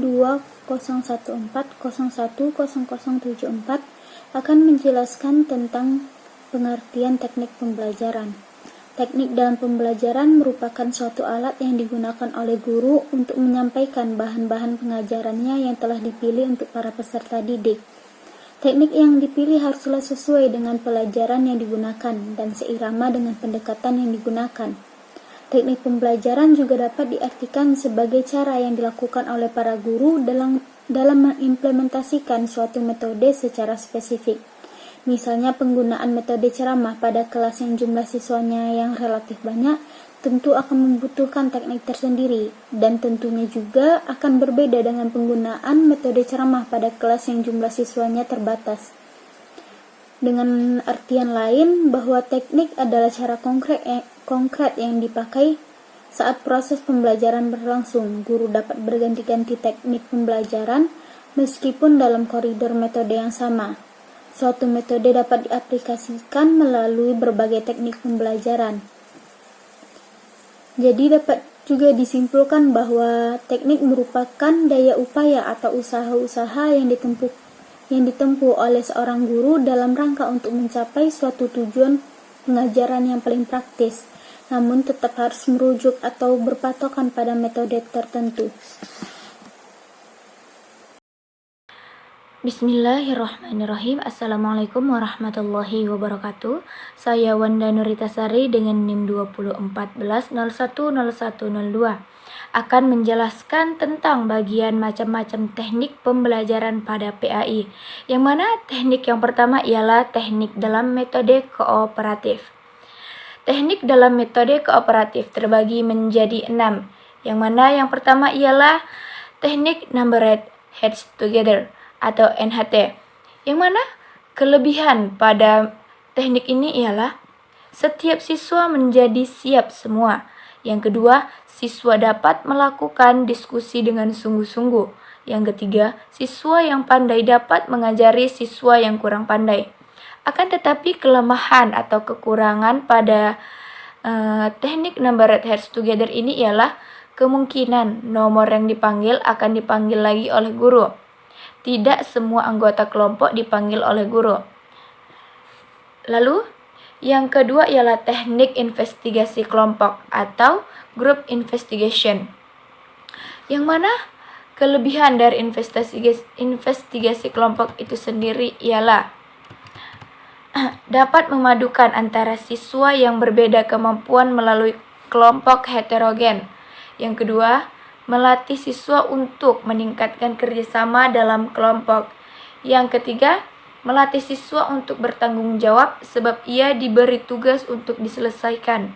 201401074 akan menjelaskan tentang pengertian teknik pembelajaran. Teknik dalam pembelajaran merupakan suatu alat yang digunakan oleh guru untuk menyampaikan bahan-bahan pengajarannya yang telah dipilih untuk para peserta didik. Teknik yang dipilih haruslah sesuai dengan pelajaran yang digunakan dan seirama dengan pendekatan yang digunakan. Teknik pembelajaran juga dapat diartikan sebagai cara yang dilakukan oleh para guru dalam mengimplementasikan suatu metode secara spesifik. Misalnya penggunaan metode ceramah pada kelas yang jumlah siswanya yang relatif banyak tentu akan membutuhkan teknik tersendiri, dan tentunya juga akan berbeda dengan penggunaan metode ceramah pada kelas yang jumlah siswanya terbatas. Dengan artian lain, bahwa teknik adalah cara konkret yang dipakai saat proses pembelajaran berlangsung. Guru dapat berganti-ganti teknik pembelajaran meskipun dalam koridor metode yang sama. Suatu metode dapat diaplikasikan melalui berbagai teknik pembelajaran. Jadi dapat juga disimpulkan bahwa teknik merupakan daya upaya atau usaha-usaha yang ditempuh oleh seorang guru dalam rangka untuk mencapai suatu tujuan pengajaran yang paling praktis, namun tetap harus merujuk atau berpatokan pada metode tertentu. Bismillahirrahmanirrahim. Assalamualaikum warahmatullahi wabarakatuh. Saya Wanda Nuritasari dengan NIM 2014010102 akan menjelaskan tentang bagian macam-macam teknik pembelajaran pada PAI. Yang mana teknik yang pertama ialah teknik dalam metode kooperatif. Teknik dalam metode kooperatif terbagi menjadi 6. Yang mana yang pertama ialah teknik Numbered Heads Together atau NHT, yang mana kelebihan pada teknik ini ialah setiap siswa menjadi siap semua. Yang kedua, siswa dapat melakukan diskusi dengan sungguh-sungguh. Yang ketiga, siswa yang pandai dapat mengajari siswa yang kurang pandai. Akan tetapi kelemahan atau kekurangan pada teknik Numbered Heads Together ini ialah kemungkinan nomor yang dipanggil akan dipanggil lagi oleh guru. Tidak semua anggota kelompok dipanggil oleh guru. Lalu, yang kedua ialah teknik investigasi kelompok atau group investigation. Yang mana kelebihan dari investigasi kelompok itu sendiri ialah dapat memadukan antara siswa yang berbeda kemampuan melalui kelompok heterogen. Yang kedua, melatih siswa untuk meningkatkan kerjasama dalam kelompok. Yang ketiga, melatih siswa untuk bertanggung jawab sebab ia diberi tugas untuk diselesaikan.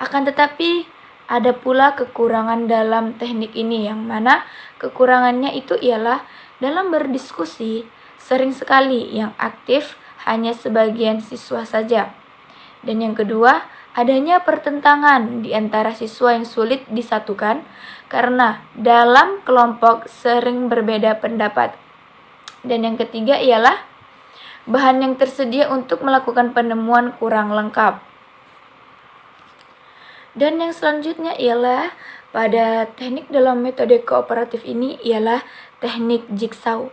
Akan tetapi, ada pula kekurangan dalam teknik ini, yang mana kekurangannya itu ialah dalam berdiskusi, sering sekali yang aktif hanya sebagian siswa saja. Dan yang kedua, adanya pertentangan di antara siswa yang sulit disatukan karena dalam kelompok sering berbeda pendapat. Dan yang ketiga ialah bahan yang tersedia untuk melakukan penemuan kurang lengkap. Dan yang selanjutnya ialah pada teknik dalam metode kooperatif ini ialah teknik jigsaw.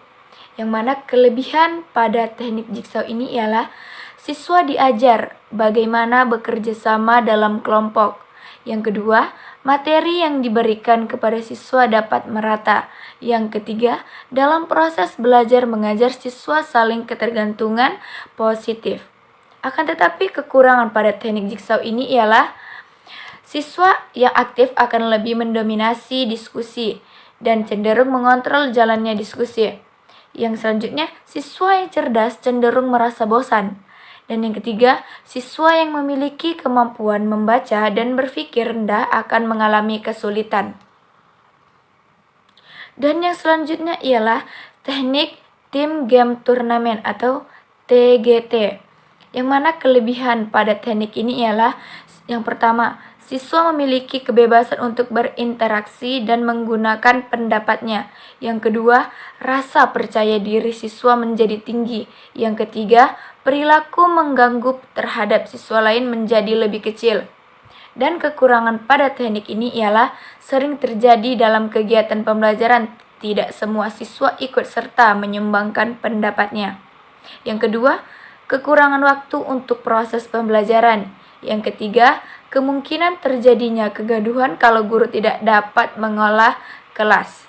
Yang mana kelebihan pada teknik jigsaw ini ialah siswa diajar bagaimana bekerja sama dalam kelompok. Yang kedua, materi yang diberikan kepada siswa dapat merata. Yang ketiga, dalam proses belajar mengajar siswa saling ketergantungan positif. Akan tetapi kekurangan pada teknik jigsaw ini ialah siswa yang aktif akan lebih mendominasi diskusi dan cenderung mengontrol jalannya diskusi. Yang selanjutnya, siswa yang cerdas cenderung merasa bosan. Dan yang ketiga, siswa yang memiliki kemampuan membaca dan berpikir rendah akan mengalami kesulitan. Dan yang selanjutnya ialah teknik Team Game Tournament atau TGT. Yang mana kelebihan pada teknik ini ialah yang pertama, siswa memiliki kebebasan untuk berinteraksi dan menggunakan pendapatnya. Yang kedua, rasa percaya diri siswa menjadi tinggi. Yang ketiga, perilaku mengganggu terhadap siswa lain menjadi lebih kecil. Dan kekurangan pada teknik ini ialah sering terjadi dalam kegiatan pembelajaran tidak semua siswa ikut serta menyumbangkan pendapatnya. Yang kedua, kekurangan waktu untuk proses pembelajaran. Yang ketiga, kemungkinan terjadinya kegaduhan kalau guru tidak dapat mengolah kelas.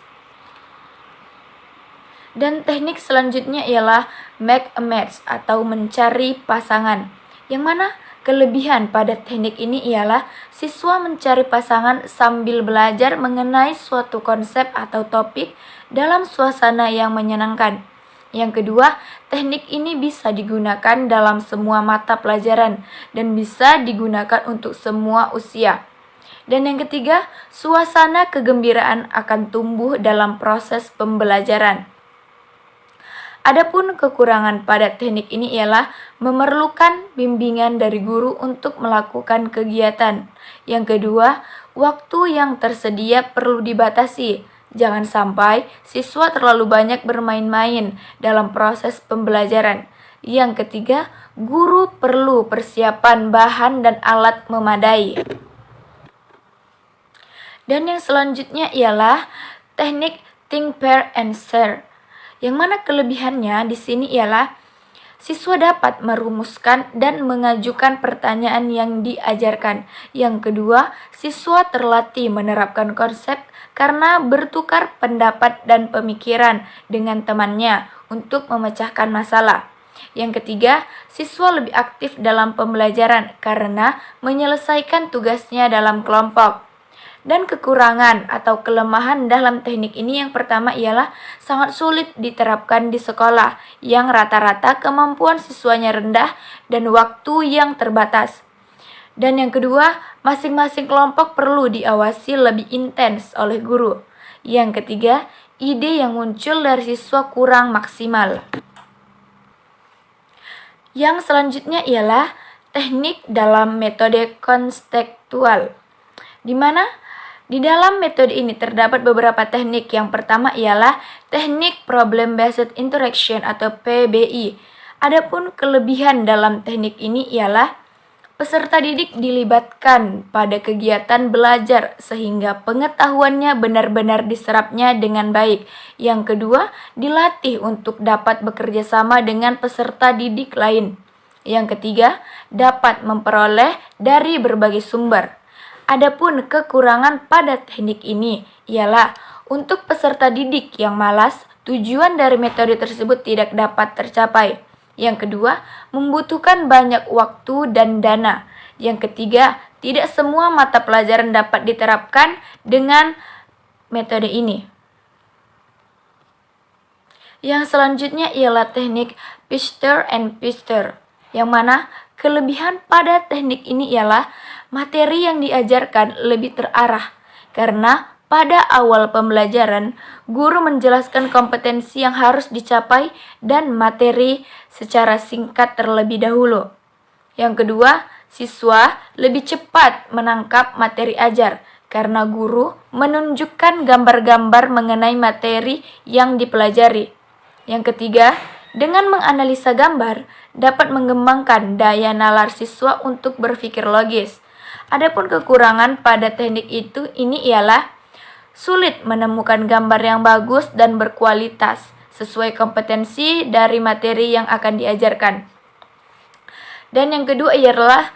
Dan teknik selanjutnya ialah make a match atau mencari pasangan. Yang mana kelebihan pada teknik ini ialah siswa mencari pasangan sambil belajar mengenai suatu konsep atau topik dalam suasana yang menyenangkan. Yang kedua, teknik ini bisa digunakan dalam semua mata pelajaran dan bisa digunakan untuk semua usia. Dan yang ketiga, suasana kegembiraan akan tumbuh dalam proses pembelajaran. Adapun kekurangan pada teknik ini ialah memerlukan bimbingan dari guru untuk melakukan kegiatan. Yang kedua, waktu yang tersedia perlu dibatasi. Jangan sampai siswa terlalu banyak bermain-main dalam proses pembelajaran. Yang ketiga, guru perlu persiapan bahan dan alat memadai. Dan yang selanjutnya ialah teknik think, pair, and share. Yang mana kelebihannya di sini ialah siswa dapat merumuskan dan mengajukan pertanyaan yang diajarkan. Yang kedua, siswa terlatih menerapkan konsep karena bertukar pendapat dan pemikiran dengan temannya untuk memecahkan masalah. Yang ketiga, siswa lebih aktif dalam pembelajaran karena menyelesaikan tugasnya dalam kelompok. Dan kekurangan atau kelemahan dalam teknik ini yang pertama ialah sangat sulit diterapkan di sekolah yang rata-rata kemampuan siswanya rendah dan waktu yang terbatas. Dan yang kedua, masing-masing kelompok perlu diawasi lebih intens oleh guru. Yang ketiga, ide yang muncul dari siswa kurang maksimal. Yang selanjutnya ialah teknik dalam metode konstekstual, di mana di dalam metode ini terdapat beberapa teknik. Yang pertama ialah teknik problem based interaction atau PBI. Adapun kelebihan dalam teknik ini ialah peserta didik dilibatkan pada kegiatan belajar sehingga pengetahuannya benar-benar diserapnya dengan baik. Yang kedua, dilatih untuk dapat bekerja sama dengan peserta didik lain. Yang ketiga, dapat memperoleh dari berbagai sumber. Adapun kekurangan pada teknik ini ialah untuk peserta didik yang malas, tujuan dari metode tersebut tidak dapat tercapai. Yang kedua, membutuhkan banyak waktu dan dana. Yang ketiga, tidak semua mata pelajaran dapat diterapkan dengan metode ini. Yang selanjutnya ialah teknik Pfister and Pfister, yang mana kelebihan pada teknik ini ialah materi yang diajarkan lebih terarah, karena pada awal pembelajaran, guru menjelaskan kompetensi yang harus dicapai dan materi secara singkat terlebih dahulu. Yang kedua, siswa lebih cepat menangkap materi ajar, karena guru menunjukkan gambar-gambar mengenai materi yang dipelajari. Yang ketiga, dengan menganalisa gambar, dapat mengembangkan daya nalar siswa untuk berpikir logis. Adapun kekurangan pada teknik ini ialah sulit menemukan gambar yang bagus dan berkualitas sesuai kompetensi dari materi yang akan diajarkan. Dan yang kedua ialah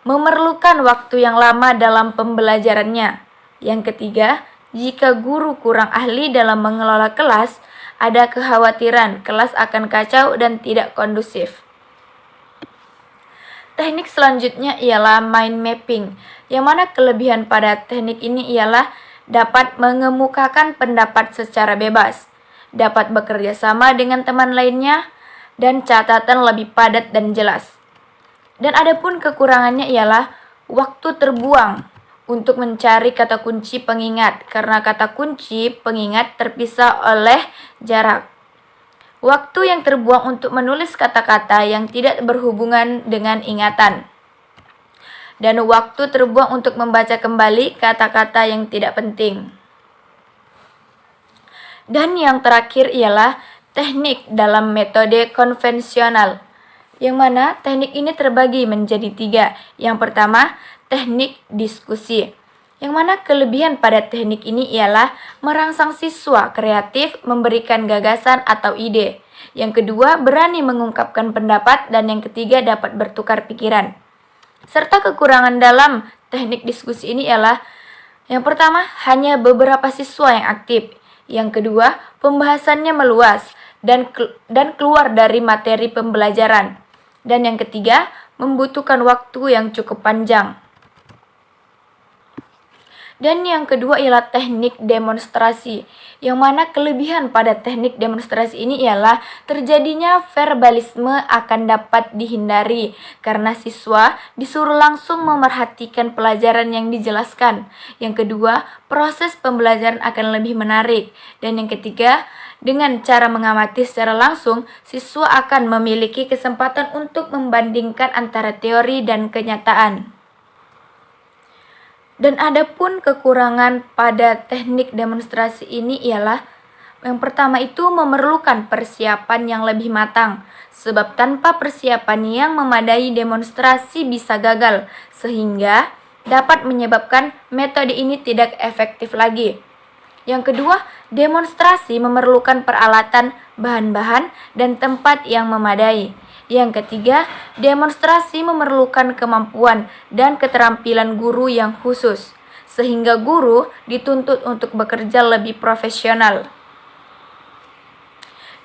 memerlukan waktu yang lama dalam pembelajarannya. Yang ketiga, jika guru kurang ahli dalam mengelola kelas, ada kekhawatiran kelas akan kacau dan tidak kondusif. Teknik selanjutnya ialah mind mapping, yang mana kelebihan pada teknik ini ialah dapat mengemukakan pendapat secara bebas, dapat bekerja sama dengan teman lainnya, dan catatan lebih padat dan jelas. Dan adapun kekurangannya ialah waktu terbuang untuk mencari kata kunci pengingat, karena kata kunci pengingat terpisah oleh jarak. Waktu yang terbuang untuk menulis kata-kata yang tidak berhubungan dengan ingatan. Dan waktu terbuang untuk membaca kembali kata-kata yang tidak penting. Dan yang terakhir ialah teknik dalam metode konvensional, yang mana teknik ini terbagi menjadi 3. Yang pertama, teknik diskusi. Yang mana kelebihan pada teknik ini ialah merangsang siswa kreatif memberikan gagasan atau ide. Yang kedua, berani mengungkapkan pendapat, dan yang ketiga, dapat bertukar pikiran. Serta kekurangan dalam teknik diskusi ini ialah yang pertama, hanya beberapa siswa yang aktif. Yang kedua, pembahasannya meluas dan keluar dari materi pembelajaran. Dan yang ketiga, membutuhkan waktu yang cukup panjang. Dan yang kedua ialah teknik demonstrasi, yang mana kelebihan pada teknik demonstrasi ini ialah terjadinya verbalisme akan dapat dihindari karena siswa disuruh langsung memerhatikan pelajaran yang dijelaskan. Yang kedua, proses pembelajaran akan lebih menarik. Dan yang ketiga, dengan cara mengamati secara langsung, siswa akan memiliki kesempatan untuk membandingkan antara teori dan kenyataan. Dan adapun kekurangan pada teknik demonstrasi ini ialah yang pertama itu memerlukan persiapan yang lebih matang, sebab tanpa persiapan yang memadai demonstrasi bisa gagal, sehingga dapat menyebabkan metode ini tidak efektif lagi. Yang kedua, demonstrasi memerlukan peralatan, bahan-bahan, dan tempat yang memadai. Yang ketiga, demonstrasi memerlukan kemampuan dan keterampilan guru yang khusus, sehingga guru dituntut untuk bekerja lebih profesional.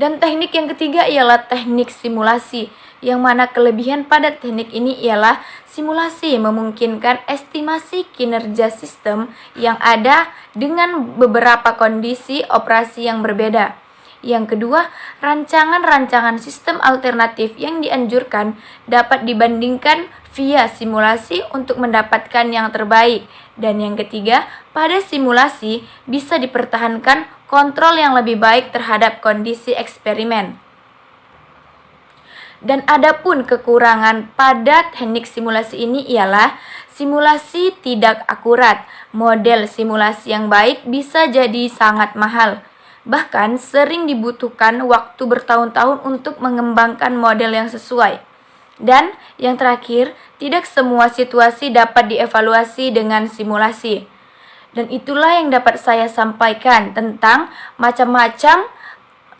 Dan teknik yang ketiga ialah teknik simulasi, yang mana kelebihan pada teknik ini ialah simulasi memungkinkan estimasi kinerja sistem yang ada dengan beberapa kondisi operasi yang berbeda. Yang kedua, rancangan-rancangan sistem alternatif yang dianjurkan dapat dibandingkan via simulasi untuk mendapatkan yang terbaik. Dan yang ketiga, pada simulasi bisa dipertahankan kontrol yang lebih baik terhadap kondisi eksperimen. Dan adapun kekurangan pada teknik simulasi ini ialah simulasi tidak akurat. Model simulasi yang baik bisa jadi sangat mahal. Bahkan sering dibutuhkan waktu bertahun-tahun untuk mengembangkan model yang sesuai. Dan yang terakhir, tidak semua situasi dapat dievaluasi dengan simulasi. Dan itulah yang dapat saya sampaikan tentang macam-macam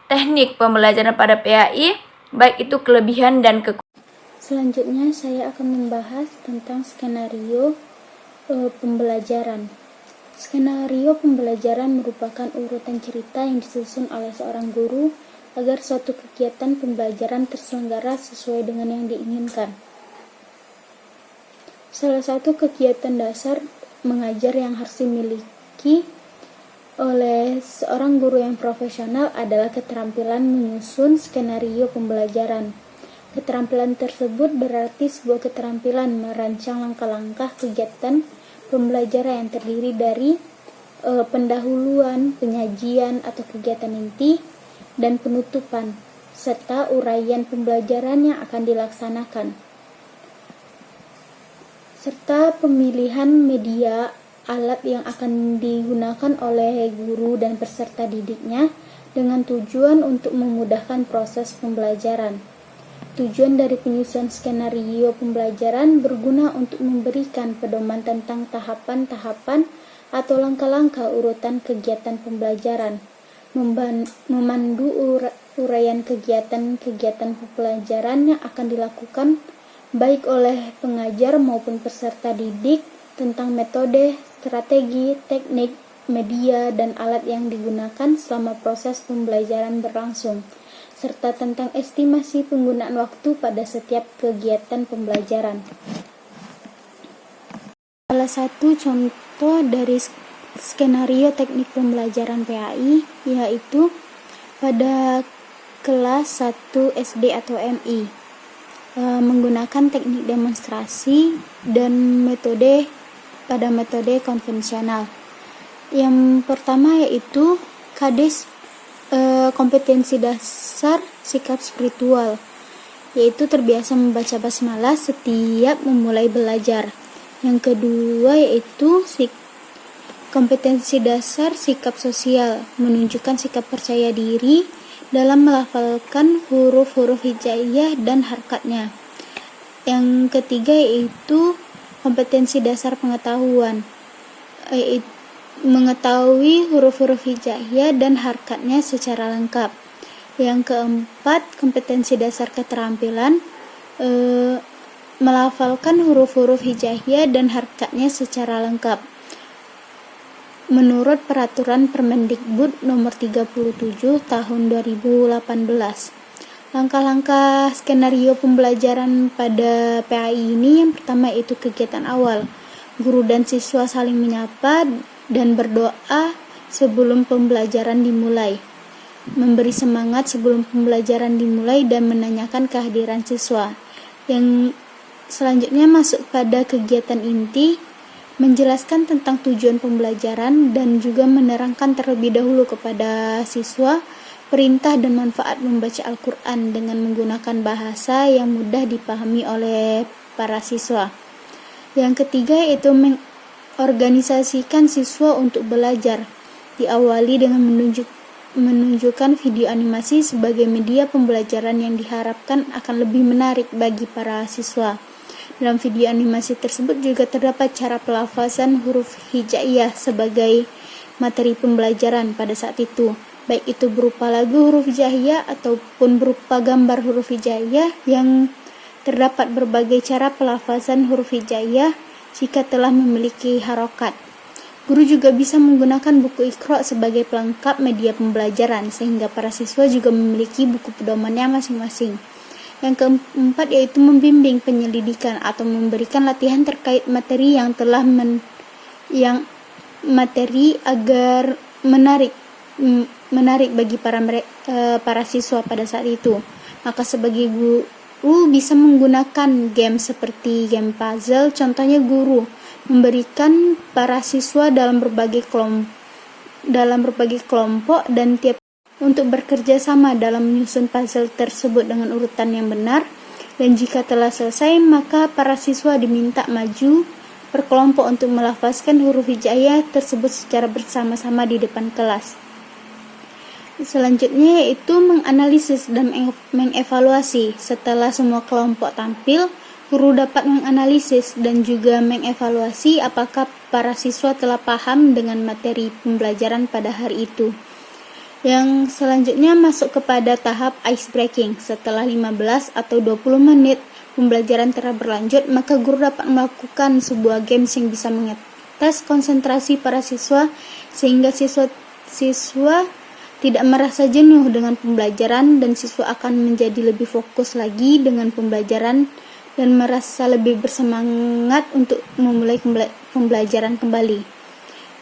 teknik pembelajaran pada PAI, baik itu kelebihan dan kekurangan. Selanjutnya saya akan membahas tentang skenario pembelajaran. Skenario pembelajaran merupakan urutan cerita yang disusun oleh seorang guru agar suatu kegiatan pembelajaran terselenggara sesuai dengan yang diinginkan. Salah satu kegiatan dasar mengajar yang harus dimiliki oleh seorang guru yang profesional adalah keterampilan menyusun skenario pembelajaran. Keterampilan tersebut berarti sebuah keterampilan merancang langkah-langkah kegiatan pembelajaran yang terdiri dari pendahuluan, penyajian atau kegiatan inti, dan penutupan, serta uraian pembelajaran yang akan dilaksanakan, serta pemilihan media alat yang akan digunakan oleh guru dan peserta didiknya dengan tujuan untuk memudahkan proses pembelajaran. Tujuan dari penyusunan skenario pembelajaran berguna untuk memberikan pedoman tentang tahapan-tahapan atau langkah-langkah urutan kegiatan pembelajaran, memandu uraian kegiatan-kegiatan pembelajaran yang akan dilakukan baik oleh pengajar maupun peserta didik tentang metode, strategi, teknik, media, dan alat yang digunakan selama proses pembelajaran berlangsung, serta tentang estimasi penggunaan waktu pada setiap kegiatan pembelajaran. Salah satu contoh dari skenario teknik pembelajaran PAI yaitu pada kelas 1 SD atau MI, menggunakan teknik demonstrasi dan metode konvensional. Yang pertama yaitu KDS, kompetensi dasar sikap spiritual, yaitu terbiasa membaca basmalah setiap memulai belajar. Yang kedua yaitu kompetensi dasar sikap sosial, menunjukkan sikap percaya diri dalam melafalkan huruf-huruf hijaiyah dan harakatnya. Yang ketiga yaitu kompetensi dasar pengetahuan, mengetahui huruf-huruf hijaiyah dan harkatnya secara lengkap. Yang keempat, kompetensi dasar keterampilan, melafalkan huruf-huruf hijaiyah dan harkatnya secara lengkap. Menurut Peraturan Permendikbud Nomor 37 Tahun 2018. Langkah-langkah skenario pembelajaran pada PAI ini, yang pertama itu kegiatan awal. Guru dan siswa saling menyapa dan berdoa sebelum pembelajaran dimulai. Memberi semangat sebelum pembelajaran dimulai dan menanyakan kehadiran siswa. Yang selanjutnya masuk pada kegiatan inti, menjelaskan tentang tujuan pembelajaran dan juga menerangkan terlebih dahulu kepada siswa perintah dan manfaat membaca Al-Quran dengan menggunakan bahasa yang mudah dipahami oleh para siswa. Yang ketiga yaitu mengorganisasikan siswa untuk belajar. Diawali dengan menunjukkan video animasi sebagai media pembelajaran yang diharapkan akan lebih menarik bagi para siswa. Dalam video animasi tersebut juga terdapat cara pelafazan huruf hijaiyah sebagai materi pembelajaran pada saat itu, baik itu berupa lagu huruf hijaiyah ataupun berupa gambar huruf hijaiyah yang terdapat berbagai cara pelafazan huruf hijaiyah jika telah memiliki harokat. Guru juga bisa menggunakan buku Iqra sebagai pelengkap media pembelajaran sehingga para siswa juga memiliki buku pedomannya masing-masing. Yang keempat yaitu membimbing penyelidikan atau memberikan latihan terkait materi yang telah materi agar menarik bagi para siswa pada saat itu. Maka sebagai guru bisa menggunakan game seperti game puzzle. Contohnya guru memberikan para siswa dalam berbagai kelompok dan tiap untuk bekerja sama dalam menyusun puzzle tersebut dengan urutan yang benar, dan jika telah selesai maka para siswa diminta maju berkelompok untuk melafazkan huruf hijaiyah tersebut secara bersama-sama di depan kelas. Selanjutnya yaitu menganalisis dan mengevaluasi. Setelah semua kelompok tampil, guru dapat menganalisis dan juga mengevaluasi apakah para siswa telah paham dengan materi pembelajaran pada hari itu. Yang selanjutnya masuk kepada tahap ice breaking. Setelah 15 atau 20 menit pembelajaran telah berlanjut, maka guru dapat melakukan sebuah games yang bisa mengetes konsentrasi para siswa sehingga siswa tidak merasa jenuh dengan pembelajaran dan siswa akan menjadi lebih fokus lagi dengan pembelajaran dan merasa lebih bersemangat untuk memulai pembelajaran kembali.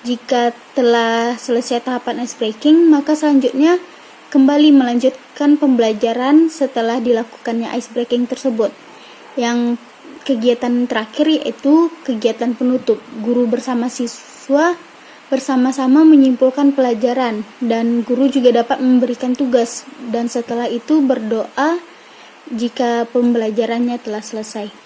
Jika telah selesai tahapan ice breaking, maka selanjutnya kembali melanjutkan pembelajaran setelah dilakukannya ice breaking tersebut. Yang kegiatan terakhir yaitu kegiatan penutup. Guru bersama siswa bersama-sama menyimpulkan pelajaran dan guru juga dapat memberikan tugas dan setelah itu berdoa jika pembelajarannya telah selesai.